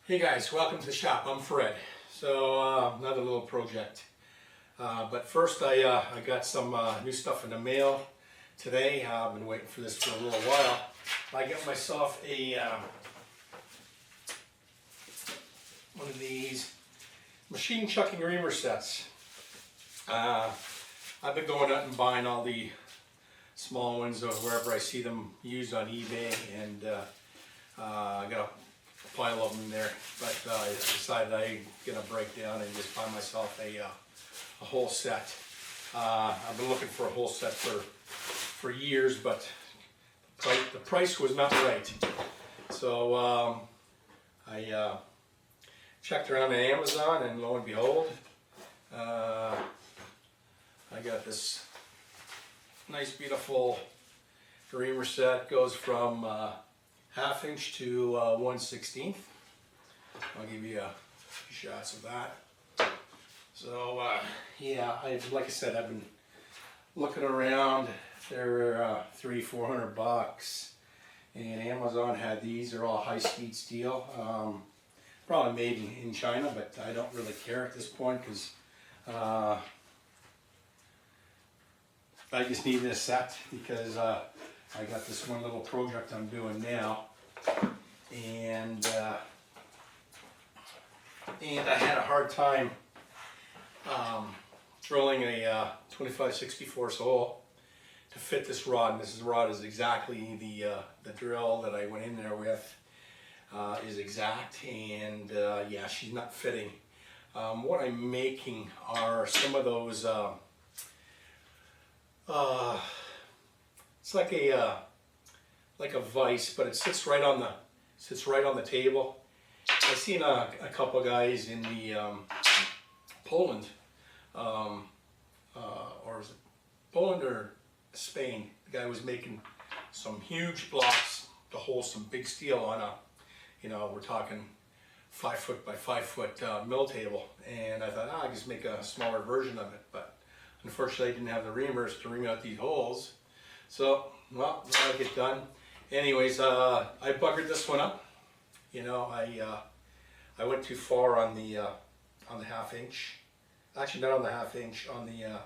Hey guys, welcome to the shop. I'm Fred. So another little project. But first I got some new stuff in the mail today. I've been waiting for this for a little while. I got myself a one of these machine chucking reamer sets. I've been going out and buying all the small ones or wherever I see them used on eBay, and I got a pile of them there, but I decided I'm gonna break down and just buy myself a whole set. I've been looking for a whole set for years, but the price was not right. So I checked around on Amazon, and lo and behold, I got this nice beautiful reamer set. Goes from 1/2 inch to 1/16. I'll give you a few shots of that. So yeah, like I said, I've been looking around. They're $300-400, and Amazon had these. They're all high-speed steel. Probably made in China, but I don't really care at this point because I just need this set because I got this one little project I'm doing now, and I had a hard time drilling a 25/64 hole to fit this rod. And this rod is exactly the drill that I went in there with is exact, and yeah, she's not fitting. What I'm making are some of those. It's like a vise, but it sits right on the table. I've seen a couple guys in the Poland, or is it Poland or Spain? The guy was making some huge blocks to hold some big steel on a, we're talking 5 foot by 5 foot mill table, and I thought, I'll just make a smaller version of it, but unfortunately I didn't have the reamers to ream out these holes. So, well, that'll get done. Anyways, I buggered this one up. I went too far on the 1/2 inch. Actually, not on the 1/2 inch, on the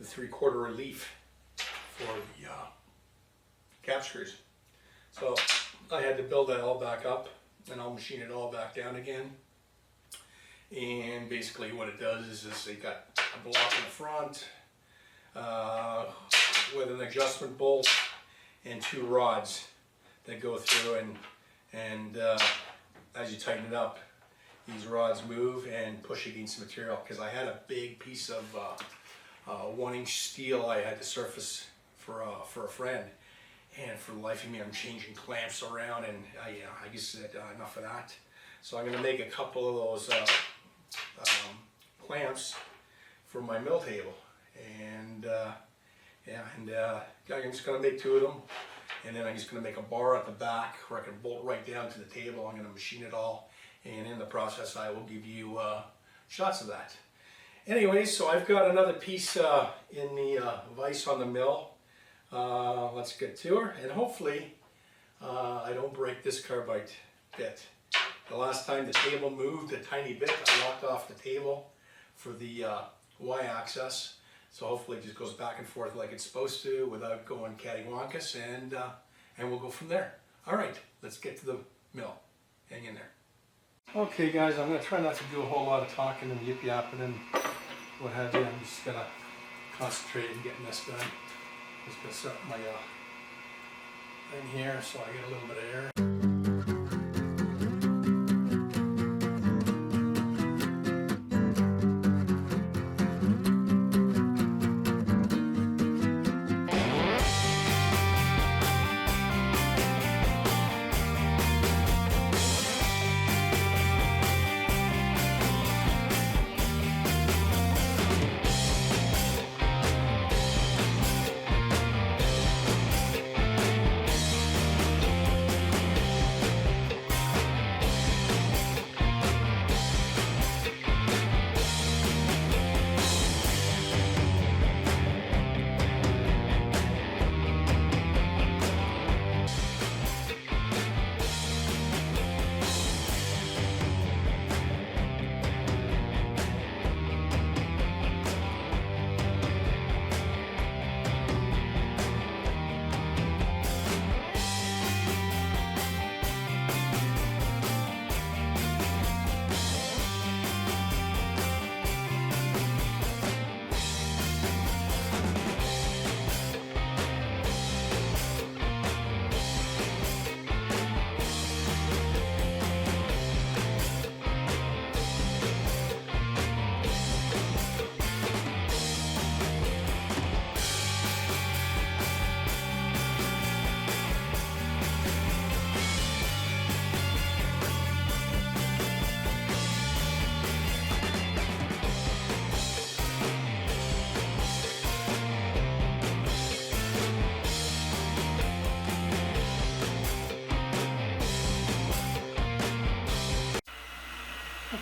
3/4 relief for the cap screws. So I had to build that all back up, and I'll machine it all back down again. And basically what it does is they got a block in the front with an adjustment bolt and 2 rods that go through, and as you tighten it up, these rods move and push against the material. Because I had a big piece of 1-inch steel I had to surface for a friend, and for the life of me I'm changing clamps around, and I just said enough of that. So I'm going to make a couple of those clamps for my mill table, and I'm just going to make 2 of them, and then I'm just going to make a bar at the back where I can bolt right down to the table. I'm going to machine it all, and in the process I will give you shots of that. Anyways, so I've got another piece in the vise on the mill. Let's get to her, and hopefully I don't break this carbide bit. The last time the table moved a tiny bit, I locked off the table for the Y-axis. So hopefully it just goes back and forth like it's supposed to without going cattywampus, and we'll go from there. All right, let's get to the mill. Hang in there. Okay guys, I'm going to try not to do a whole lot of talking and yip-yapping and what have you. I'm just going to concentrate on getting this done. Just going to set my thing here so I get a little bit of air.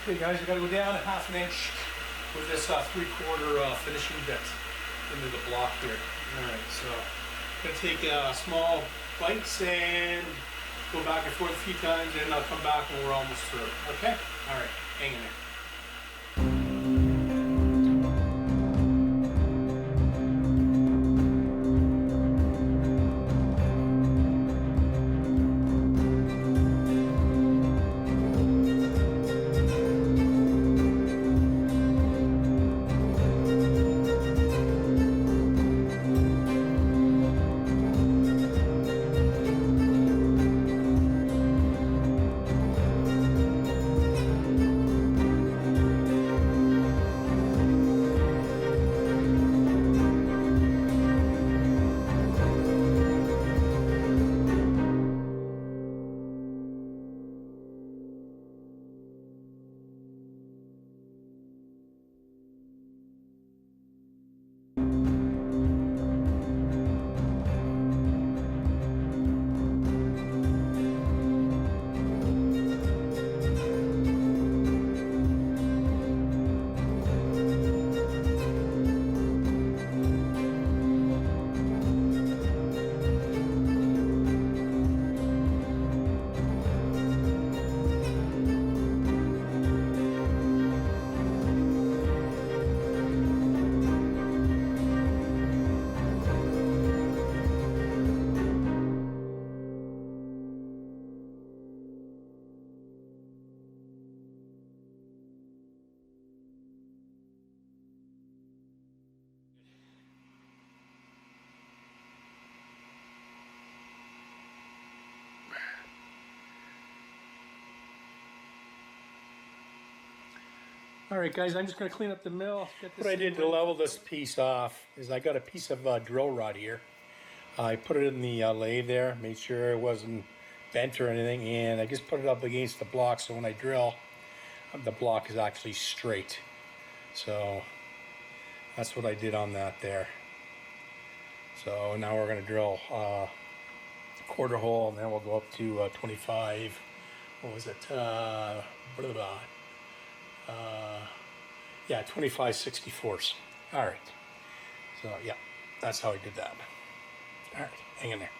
Okay guys, we gotta go down a 1/2 inch with this 3/4 finishing bit into the block here. Alright, so I'm gonna take small bites and go back and forth a few times, and I'll come back when we're almost through. Okay? Alright, hang in there. Alright guys, I'm just going to clean up the mill. What I did to level this piece off is I got a piece of drill rod here. I put it in the lathe there, made sure it wasn't bent or anything, and I just put it up against the block so when I drill, the block is actually straight. So that's what I did on that there. So now we're going to drill a 1/4 hole, and then we'll go up to 25, what was it, yeah, 25/64. All right. So yeah, that's how I did that. All right, hang in there.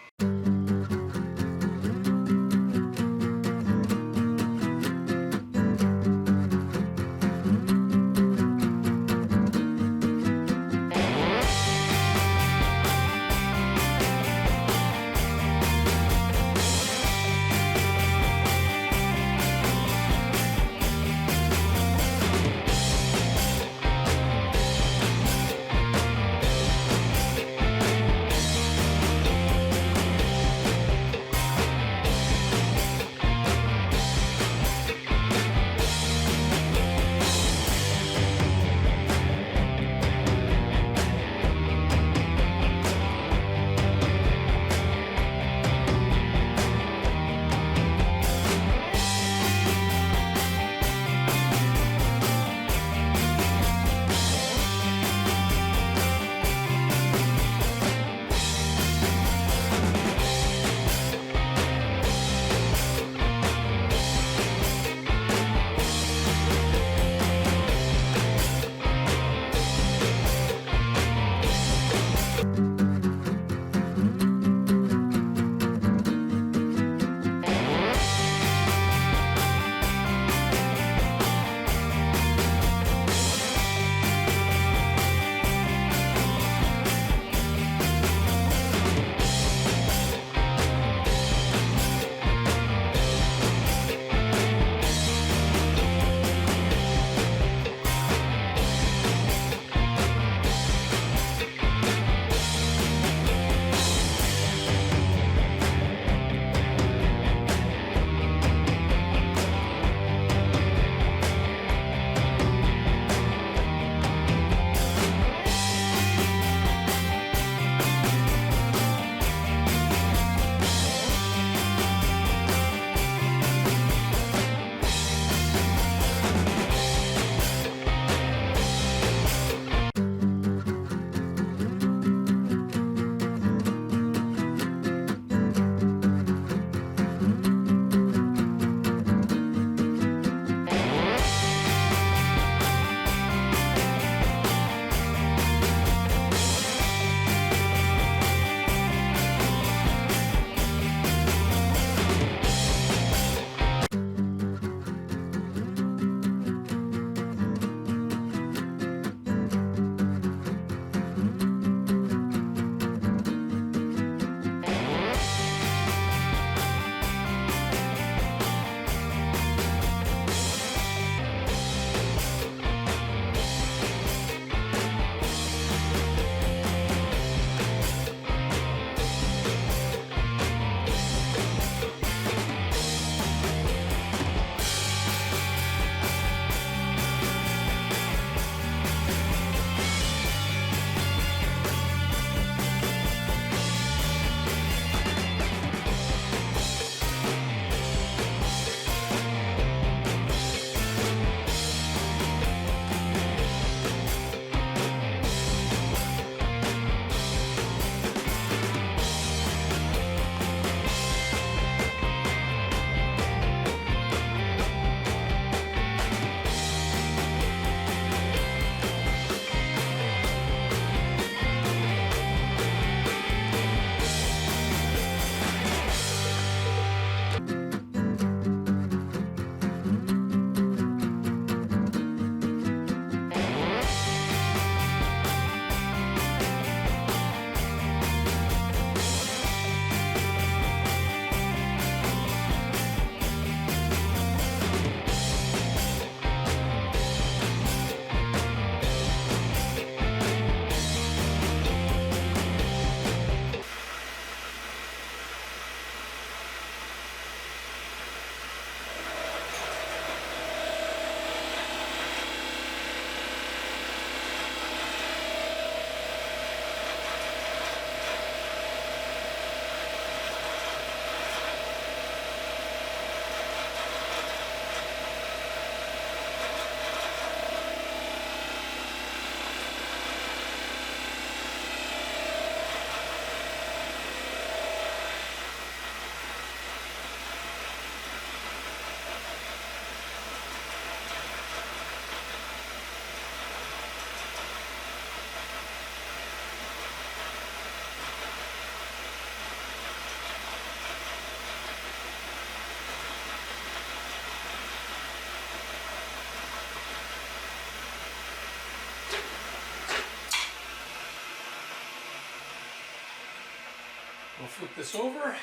We'll flip this over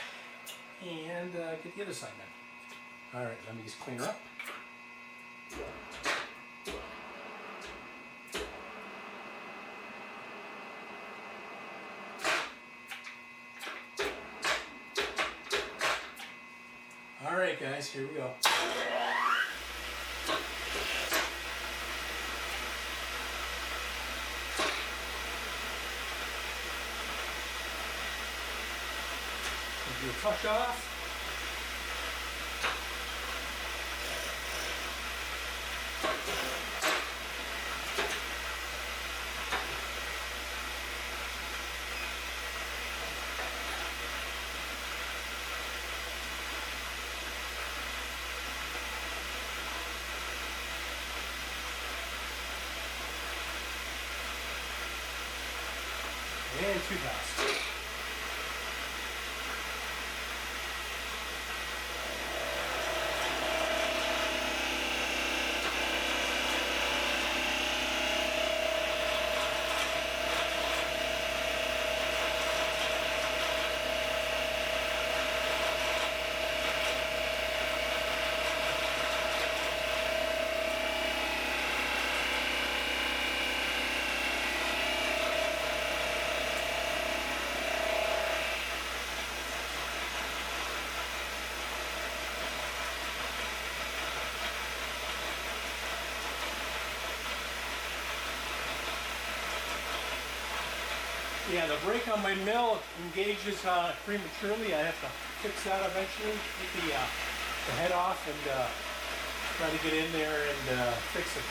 and get the other side done. All right, let me just clean her up. All right, guys, here we go. Do a touch off. And 2 passes. Yeah, the brake on my mill engages prematurely. I have to fix that eventually. Take the head off and try to get in there and fix it.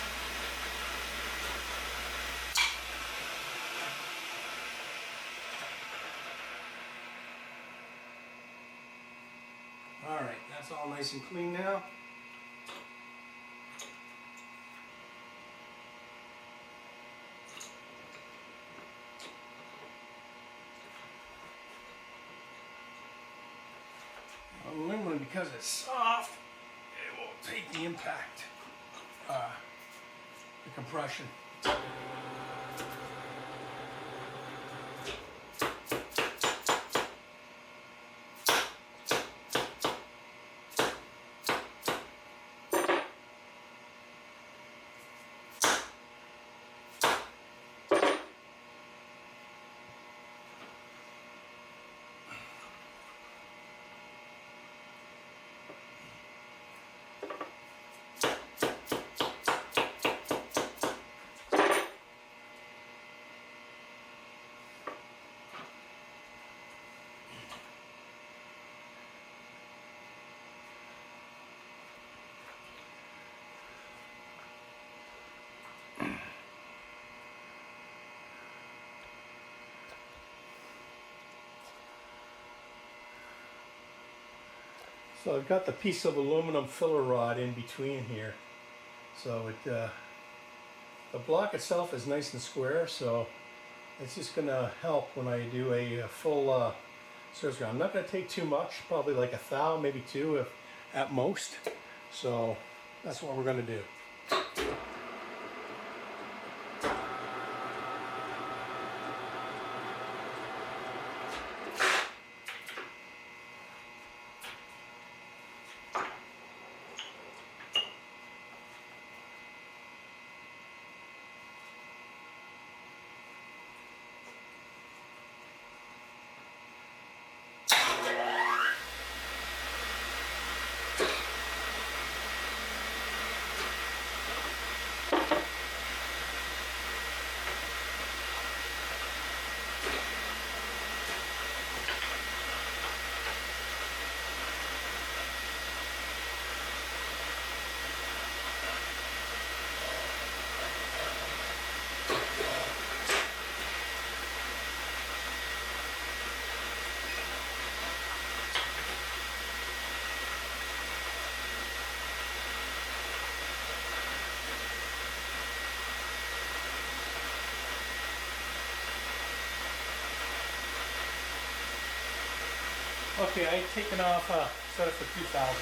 All right, that's all nice and clean now. Aluminum, because it's soft, it will take the impact, the compression. So I've got the piece of aluminum filler rod in between here. So the block itself is nice and square, so it's just going to help when I do a full surgery. I'm not going to take too much, probably like 1 thou, maybe 2 if at most. So that's what we're going to do. Okay, I've taken off, set it for 2000.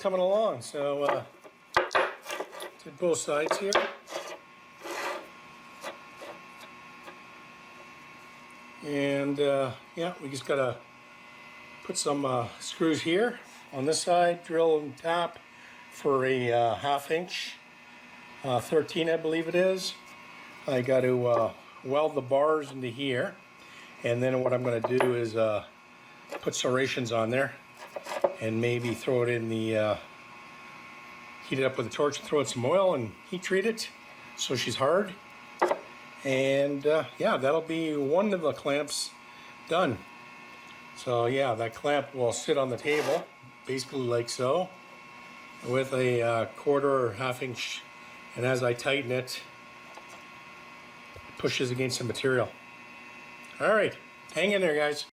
coming along. So did both sides here. And yeah, we just gotta put some screws here on this side, drill and tap for a 1/2 inch, 13 I believe it is. I got to weld the bars into here, and then what I'm going to do is put serrations on there and maybe throw it in the heat it up with a torch and throw it some oil and heat treat it so she's hard. And yeah, that'll be one of the clamps done. So yeah, that clamp will sit on the table basically like so, with a 1/4 or 1/2 inch, and as I tighten it, it pushes against the material. All right, hang in there, guys.